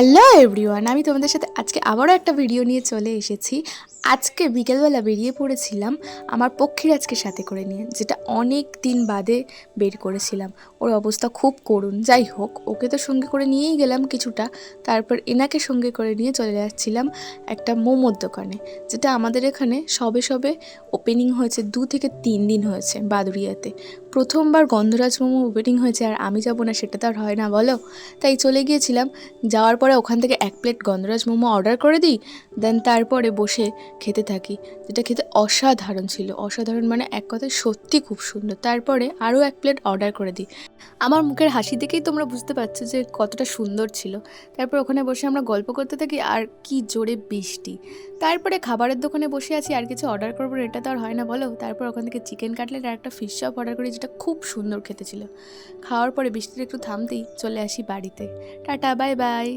Hello everyone, আমি তোমাদের সাথে আজকে আবারও একটা ভিডিও নিয়ে চলে এসেছি। আজকে বিকেলবেলা বেরিয়ে পড়েছিলাম আমার পক্ষীরাজকে সাথে করে নিয়ে, যেটা অনেক দিন বাদে বের করেছিলাম। ওর অবস্থা খুব করুণ। যাই হোক, ওকে তো সঙ্গে করে নিয়েই গেলাম কিছুটা। তারপর এনাকে সঙ্গে করে নিয়ে চলে যাচ্ছিলাম একটা মোমোর দোকানে, যেটা আমাদের এখানে সবে সবে ওপেনিং হয়েছে, 2 থেকে 3 দিন হয়েছে বাদুড়িয়াতে। প্রথমবার গন্ধরাজ মোমো ওপেনিং হয়েছে, আর আমি যাবো না সেটা তো আর হয় না বলো। তাই চলে গিয়েছিলাম। যাওয়ার পরে ওখান থেকে 1 প্লেট গন্ধরাজ মোমো অর্ডার করে দিই, দেন তারপরে বসে খেতে থাকি, যেটা খেতে অসাধারণ ছিল। অসাধারণ মানে এক কথায় সত্যি খুব সুন্দর। তারপরে আরও 1 প্লেট অর্ডার করে দিই। আমার মুখের হাসি দেখেই তোমরা বুঝতে পারছো যে কতটা সুন্দর ছিল। তারপর ওখানে বসে আমরা গল্প করতে থাকি, আর কি জোরে বৃষ্টি। তারপরে খাবারের দোকানে বসে আছি, আর কিছু অর্ডার করবো, এটা তো আর হয় না বলো। তারপর ওখান থেকে চিকেন কাটলেট আর একটা ফিশ চপ অর্ডার করি, যেটা খুব সুন্দর খেতে ছিল। খাওয়ার পরে বৃষ্টিটা একটু থামতেই চলে আসি বাড়িতে। Tata, bye bye.